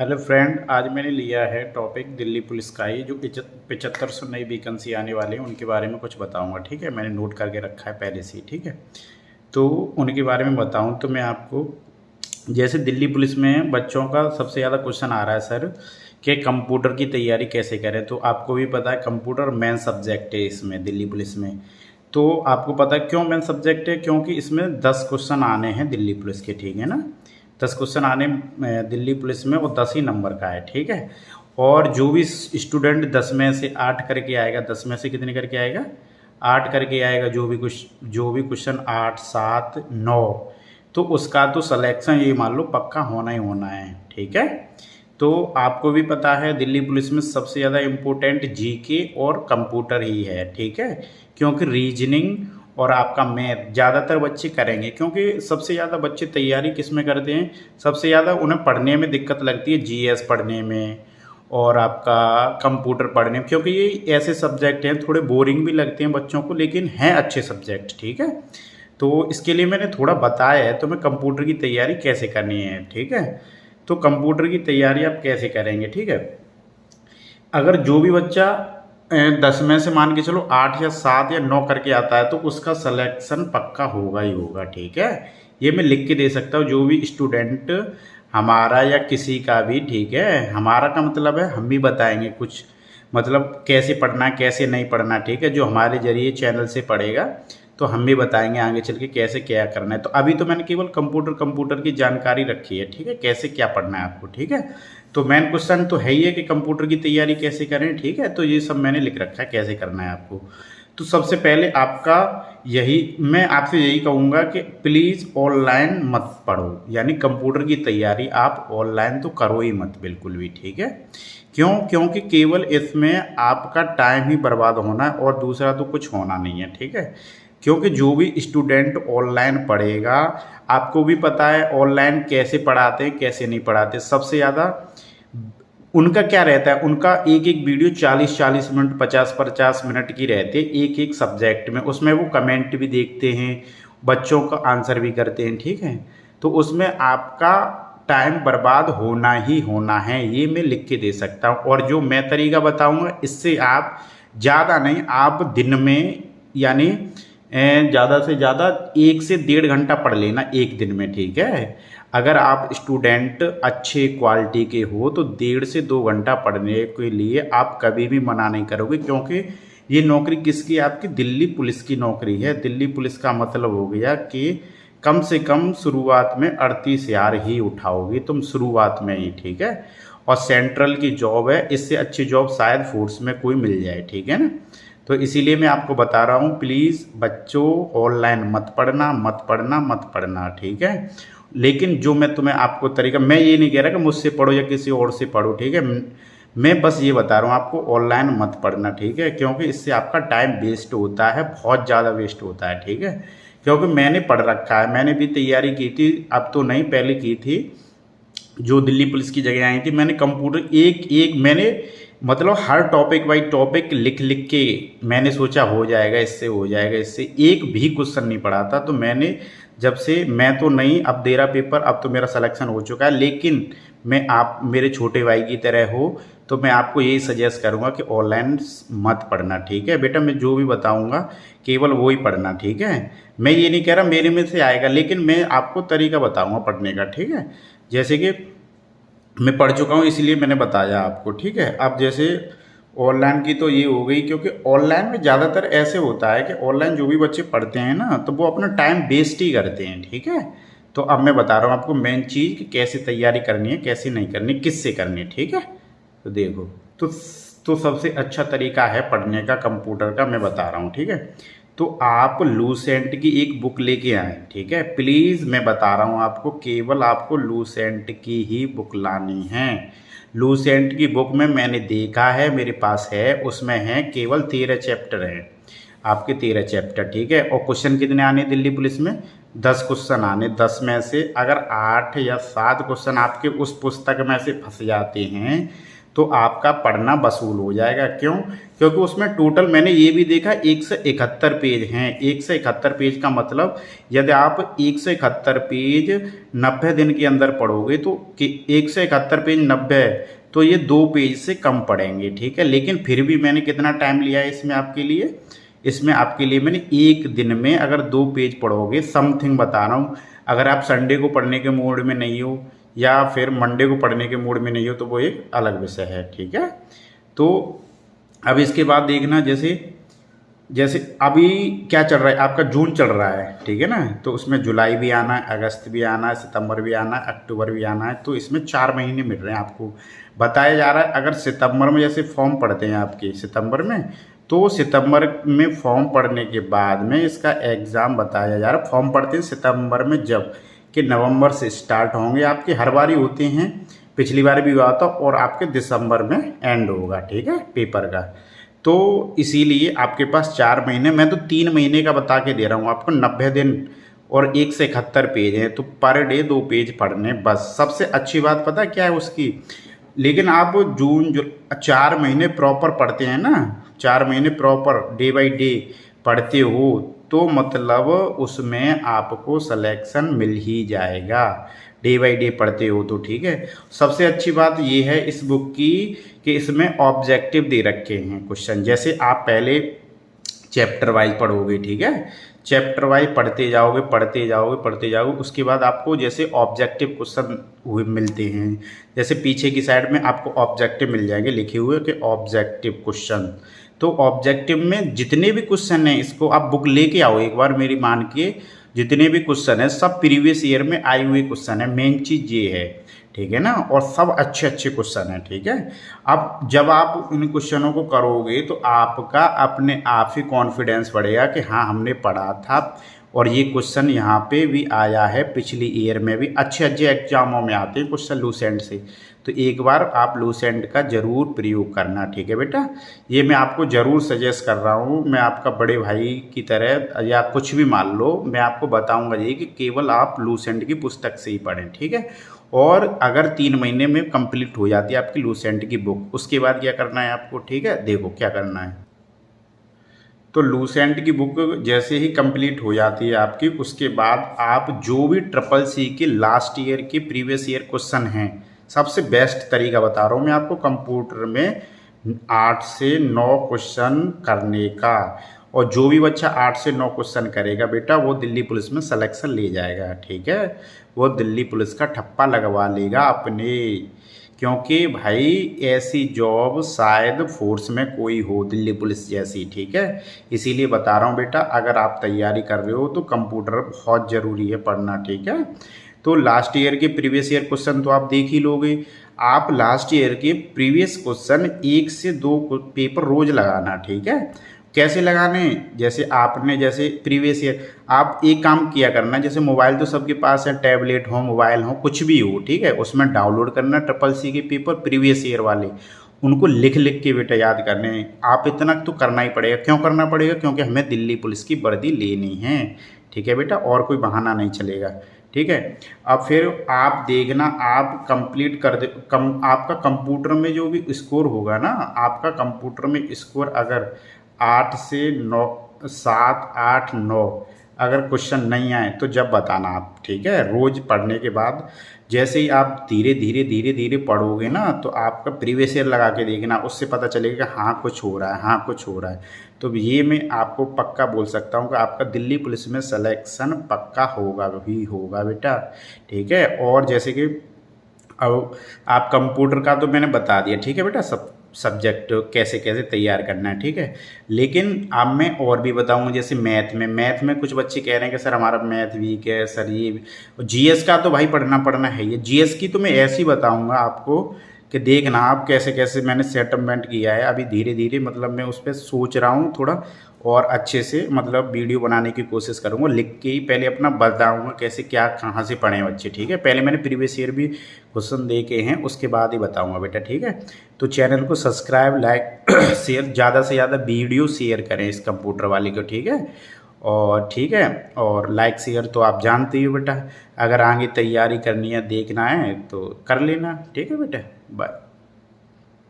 Hello friend, आज मैंने लिया है टॉपिक दिल्ली पुलिस का ही जो 7500 नई वैकेंसी आने वाले हैं उनके बारे में कुछ बताऊंगा। ठीक है, मैंने नोट करके रखा है पहले से ही। ठीक है, तो उनके बारे में बताऊं तो मैं आपको, जैसे दिल्ली पुलिस में बच्चों का सबसे ज़्यादा क्वेश्चन आ रहा है सर कि कंप्यूटर की तैयारी कैसे करें। तो आपको भी पता है कंप्यूटर मेन सब्जेक्ट है इसमें दिल्ली पुलिस में। तो आपको पता है क्यों मेन सब्जेक्ट है, क्योंकि इसमें 10 क्वेश्चन आने हैं दिल्ली पुलिस के। ठीक है ना, 10 क्वेश्चन आने दिल्ली पुलिस में, और 10 ही नंबर का है। ठीक है, और जो भी स्टूडेंट 10 में से 8 करके आएगा, 10 में से कितने करके आएगा, 8 करके आएगा, जो भी क्वेश्चन 8, 7, 9, तो उसका तो सिलेक्शन ये मान लो पक्का होना ही होना है। ठीक है, तो आपको भी पता है दिल्ली पुलिस में सबसे ज़्यादा इम्पोर्टेंट जीके और कंप्यूटर ही है। ठीक है, क्योंकि रीजनिंग और आपका मैथ ज़्यादातर बच्चे करेंगे, क्योंकि सबसे ज़्यादा बच्चे तैयारी किस में करते हैं, सबसे ज़्यादा उन्हें पढ़ने में दिक्कत लगती है जीएस पढ़ने में और आपका कंप्यूटर पढ़ने में, क्योंकि ये ऐसे सब्जेक्ट हैं थोड़े बोरिंग भी लगते हैं बच्चों को, लेकिन हैं अच्छे सब्जेक्ट। ठीक है, तो इसके लिए मैंने थोड़ा बताया है तुम्हें कंप्यूटर की तैयारी कैसे करनी है। ठीक है, तो कंप्यूटर की तैयारी आप कैसे करेंगे। ठीक है, अगर जो भी बच्चा 10 में से मान के चलो 8 या 7 या 9 करके आता है तो उसका सिलेक्शन पक्का होगा ही होगा। ठीक है, ये मैं लिख के दे सकता हूँ, जो भी स्टूडेंट हमारा या किसी का भी। ठीक है, हमारा का मतलब है हम भी बताएंगे कुछ, मतलब कैसे पढ़ना है कैसे नहीं पढ़ना। ठीक है, जो हमारे जरिए चैनल से पढ़ेगा तो हम भी बताएंगे आगे चल के कैसे क्या करना है। तो अभी तो मैंने केवल कंप्यूटर की जानकारी रखी है। ठीक है, कैसे क्या पढ़ना है आपको। ठीक है, तो मेन क्वेश्चन तो है ही है कि कंप्यूटर की तैयारी कैसे करें। ठीक है, तो ये सब मैंने लिख रखा है कैसे करना है आपको। तो सबसे पहले आपका यही, मैं आपसे यही कहूँगा कि प्लीज़ ऑनलाइन मत पढ़ो, यानी कंप्यूटर की तैयारी आप ऑनलाइन तो करो ही मत बिल्कुल भी। ठीक है, क्यों, क्योंकि केवल इसमें आपका टाइम ही बर्बाद होना है और दूसरा तो कुछ होना नहीं है। ठीक है, क्योंकि जो भी स्टूडेंट ऑनलाइन पढ़ेगा, आपको भी पता है ऑनलाइन कैसे पढ़ाते हैं कैसे नहीं पढ़ाते। सबसे ज़्यादा उनका क्या रहता है, उनका एक एक वीडियो 40-40 मिनट 50-50 मिनट की रहती है एक एक सब्जेक्ट में। उसमें वो कमेंट भी देखते हैं, बच्चों का आंसर भी करते हैं। ठीक है, तो उसमें आपका टाइम बर्बाद होना ही होना है, ये मैं लिख के दे सकता हूँ। और जो मैं तरीका बताऊँगा इससे आप ज़्यादा नहीं, आप दिन में यानी ज़्यादा से ज़्यादा 1 से 1.5 घंटा पढ़ लेना एक दिन में। ठीक है, अगर आप स्टूडेंट अच्छे क्वालिटी के हो तो 1.5 से 2 घंटा पढ़ने के लिए आप कभी भी मना नहीं करोगे, क्योंकि ये नौकरी किसकी, आपकी दिल्ली पुलिस की नौकरी है। दिल्ली पुलिस का मतलब हो गया कि कम से कम शुरुआत में 38,000 ही उठाओगे तुम शुरुआत में ही। ठीक है, और सेंट्रल की जॉब है, इससे अच्छी जॉब शायद फोर्स में कोई मिल जाए। ठीक है ना, तो इसीलिए मैं आपको बता रहा हूँ प्लीज़ बच्चों ऑनलाइन मत पढ़ना मत पढ़ना मत पढ़ना। ठीक है, लेकिन जो मैं तुम्हें आपको तरीका, मैं ये नहीं कह रहा कि मुझसे पढ़ो या किसी और से पढ़ो। ठीक है, मैं बस ये बता रहा हूँ आपको ऑनलाइन मत पढ़ना। ठीक है, क्योंकि इससे आपका टाइम वेस्ट होता है, बहुत ज़्यादा वेस्ट होता है। ठीक है, क्योंकि मैंने पढ़ रखा है, मैंने भी तैयारी की थी, अब तो नहीं पहले की थी, जो दिल्ली पुलिस की जगह आई थी। मैंने कंप्यूटर एक एक मैंने मतलब हर टॉपिक बाई टॉपिक लिख लिख के मैंने सोचा हो जाएगा इससे हो जाएगा इससे, एक भी क्वेश्चन नहीं पढ़ा था। तो मैंने जब से, मैं तो नहीं अब दे रहा पेपर, अब तो मेरा सिलेक्शन हो चुका है, लेकिन मैं आप मेरे छोटे भाई की तरह हो तो मैं आपको यही सजेस्ट करूंगा कि ऑनलाइन मत पढ़ना। ठीक है बेटा, मैं जो भी बताऊंगा केवल वो ही पढ़ना। ठीक है, मैं ये नहीं कह रहा मेरे में से आएगा, लेकिन मैं आपको तरीका बताऊंगा पढ़ने का। ठीक है, जैसे कि मैं पढ़ चुका हूँ इसलिए मैंने बताया आपको। ठीक है, अब जैसे ऑनलाइन की तो ये हो गई, क्योंकि ऑनलाइन में ज़्यादातर ऐसे होता है कि ऑनलाइन जो भी बच्चे पढ़ते हैं ना तो वो अपना टाइम वेस्ट ही करते हैं। ठीक है, तो अब मैं बता रहा हूँ आपको मेन चीज़ कि कैसे तैयारी करनी है कैसे नहीं करनी, किससे करनी है। ठीक है, तो देखो, तो सबसे अच्छा तरीका है पढ़ने का कंप्यूटर का, मैं बता रहा हूँ। ठीक है, तो आप लूसेंट की एक बुक लेके आए। ठीक है, प्लीज़ मैं बता रहा हूँ आपको, केवल आपको लूसेंट की ही बुक लानी है। लूसेंट की बुक में मैंने देखा है, मेरे पास है, उसमें है केवल 13 चैप्टर हैं आपके, 13 चैप्टर। ठीक है, और क्वेश्चन कितने आने दिल्ली पुलिस में, 10 क्वेश्चन आने। 10 में से अगर 8 या 7 क्वेश्चन आपके उस पुस्तक में से फंस जाते हैं तो आपका पढ़ना वसूल हो जाएगा। क्यों? क्योंकि उसमें टोटल मैंने ये भी देखा 171 पेज हैं। 171 पेज का मतलब यदि आप 171 पेज 90 दिन के अंदर पढ़ोगे तो 171 पेज 90 तो ये 2 पेज से कम पढ़ेंगे, ठीक है। लेकिन फिर भी मैंने कितना टाइम लिया है इसमें आपके लिए? इसमें आपके लिए मैंने एक दिन में अगर 2 पेज पढ़ोगे, समथिंग बता रहा हूँ, अगर आप संडे को पढ़ने के मूड में नहीं हो या फिर मंडे को पढ़ने के मूड में नहीं हो तो वो एक अलग विषय है, ठीक है। तो अब इसके बाद देखना, जैसे जैसे अभी क्या चल रहा है आपका, जून चल रहा है, ठीक है ना। तो उसमें जुलाई भी आना है, अगस्त भी आना है, सितंबर भी आना है, अक्टूबर भी आना है। तो इसमें 4 महीने मिल रहे हैं आपको। बताया जा रहा है अगर सितंबर में जैसे फॉर्म पढ़ते हैं आपके सितंबर में, तो सितंबर में फॉर्म पढ़ने के बाद में इसका एग्ज़ाम बताया जा रहा है। फॉर्म पढ़ते हैं सितंबर में, जब कि नवंबर से स्टार्ट होंगे आपके, हर बार ही होते हैं, पिछली बार भी हुआ था, और आपके दिसंबर में एंड होगा, ठीक है, पेपर का। तो इसीलिए आपके पास 4 महीने, मैं तो 3 महीने का बता के दे रहा हूँ आपको। 90 दिन और 171 पेज हैं, तो पर डे 2 पेज पढ़ने बस। सबसे अच्छी बात पता क्या है उसकी? लेकिन आप जून जो 4 महीने प्रॉपर पढ़ते हैं ना, 4 महीने प्रॉपर डे बाय डे पढ़ते हो, तो मतलब उसमें आपको सिलेक्शन मिल ही जाएगा, डे बाय डे पढ़ते हो तो, ठीक है। सबसे अच्छी बात ये है इस बुक की कि इसमें ऑब्जेक्टिव दे रखे हैं क्वेश्चन। जैसे आप पहले चैप्टर वाइज पढ़ोगे, ठीक है, चैप्टर वाइज पढ़ते जाओगे पढ़ते जाओगे पढ़ते जाओगे, उसके बाद आपको जैसे ऑब्जेक्टिव क्वेश्चन हुए मिलते हैं, जैसे पीछे की साइड में आपको ऑब्जेक्टिव मिल जाएंगे लिखे हुए कि ऑब्जेक्टिव क्वेश्चन। तो ऑब्जेक्टिव में जितने भी क्वेश्चन हैं, इसको आप बुक लेके आओ एक बार मेरी मान के, जितने भी क्वेश्चन हैं सब प्रीवियस ईयर में आए हुए क्वेश्चन है, मेन चीज़ ये है, ठीक है ना। और सब अच्छे अच्छे क्वेश्चन हैं, ठीक है। अब जब आप इन क्वेश्चनों को करोगे तो आपका अपने आप ही कॉन्फिडेंस बढ़ेगा कि हाँ हमने पढ़ा था और ये क्वेश्चन यहाँ पे भी आया है, पिछली ईयर में भी अच्छे अच्छे एग्जामों में आते हैं क्वेश्चन लूसेंट से। तो एक बार आप लूसेंट का ज़रूर प्रयोग करना, ठीक है बेटा। ये मैं आपको ज़रूर सजेस्ट कर रहा हूँ, मैं आपका बड़े भाई की तरह, या कुछ भी मान लो, मैं आपको बताऊँगा ये कि केवल आप लूसेंट की पुस्तक से ही पढ़ें, ठीक है। और अगर 3 महीने में कंप्लीट हो जाती है आपकी लूसेंट की बुक, उसके बाद क्या करना है आपको, ठीक है। देखो क्या करना है, तो लूसेंट की बुक जैसे ही कंप्लीट हो जाती है आपकी, उसके बाद आप जो भी ट्रिपल सी के लास्ट ईयर के प्रीवियस ईयर क्वेश्चन हैं, सबसे बेस्ट तरीका बता रहा हूँ मैं आपको, कंप्यूटर में 8 से 9 क्वेश्चन करने का। और जो भी बच्चा 8 से 9 क्वेश्चन करेगा बेटा, वो दिल्ली पुलिस में सिलेक्शन ले जाएगा, ठीक है। वो दिल्ली पुलिस का ठप्पा लगवा लेगा अपने, क्योंकि भाई ऐसी जॉब शायद फोर्स में कोई हो दिल्ली पुलिस जैसी, ठीक है। इसीलिए बता रहा हूँ बेटा, अगर आप तैयारी कर रहे हो तो कंप्यूटर बहुत ज़रूरी है पढ़ना, ठीक है। तो लास्ट ईयर के प्रीवियस ईयर क्वेश्चन तो आप देख ही लोगे। आप लास्ट ईयर के प्रीवियस क्वेश्चन 1 से 2 पेपर रोज लगाना, ठीक है। कैसे लगाने? जैसे आपने जैसे प्रीवियस ईयर आप एक काम किया करना, जैसे मोबाइल तो सबके पास है, टैबलेट हो, मोबाइल हो, कुछ भी हो, ठीक है, उसमें डाउनलोड करना ट्रिपल सी के पेपर प्रीवियस ईयर वाले, उनको लिख लिख के बेटा याद करने। आप इतना तो करना ही पड़ेगा। क्यों करना पड़ेगा? क्योंकि हमें दिल्ली पुलिस की वर्दी लेनी है, ठीक है बेटा, और कोई बहाना नहीं चलेगा, ठीक है। अब फिर आप देखना, आप कंप्लीट कर दे आपका कंप्यूटर में जो भी स्कोर होगा ना, आपका कंप्यूटर में स्कोर अगर 8 से 9, 7, 8, 9 अगर क्वेश्चन नहीं आए तो जब बताना आप, ठीक है। रोज़ पढ़ने के बाद जैसे ही आप धीरे धीरे धीरे धीरे पढ़ोगे ना, तो आपका प्रीवियस ईयर लगा के देखना, उससे पता चलेगा कि हाँ कुछ हो रहा है, हाँ कुछ हो रहा है। तो ये मैं आपको पक्का बोल सकता हूँ कि आपका दिल्ली पुलिस में सिलेक्शन पक्का होगा ही होगा बेटा, ठीक है। और जैसे कि अब आप कंप्यूटर का तो मैंने बता दिया, ठीक है बेटा, सब सब्जेक्ट कैसे कैसे तैयार करना है, ठीक है। लेकिन अब मैं और भी बताऊंगा, जैसे मैथ में कुछ बच्चे कह रहे हैं कि सर हमारा मैथ वीक है सर, ये जीएस का तो भाई पढ़ना है। ये जीएस की तो मैं ऐसे ही बताऊंगा आपको कि देखना आप कैसे कैसे मैंने सेटलमेंट किया है। अभी धीरे धीरे मतलब मैं उस पर सोच रहा हूँ थोड़ा, और अच्छे से मतलब वीडियो बनाने की कोशिश करूँगा, लिख के ही पहले अपना बताऊँगा कैसे क्या कहाँ से पढ़ें बच्चे, ठीक है। पहले मैंने प्रीवियस ईयर भी क्वेश्चन दे के हैं, उसके बाद ही बताऊँगा बेटा, ठीक है। तो चैनल को सब्सक्राइब, लाइक, शेयर, ज़्यादा से ज़्यादा वीडियो शेयर करें इस कंप्यूटर वाले को, ठीक है। और ठीक है, और लाइक शेयर तो आप जानते ही हो बेटा, अगर आगे तैयारी करनी है देखना है तो कर लेना, ठीक है बेटा। बाय।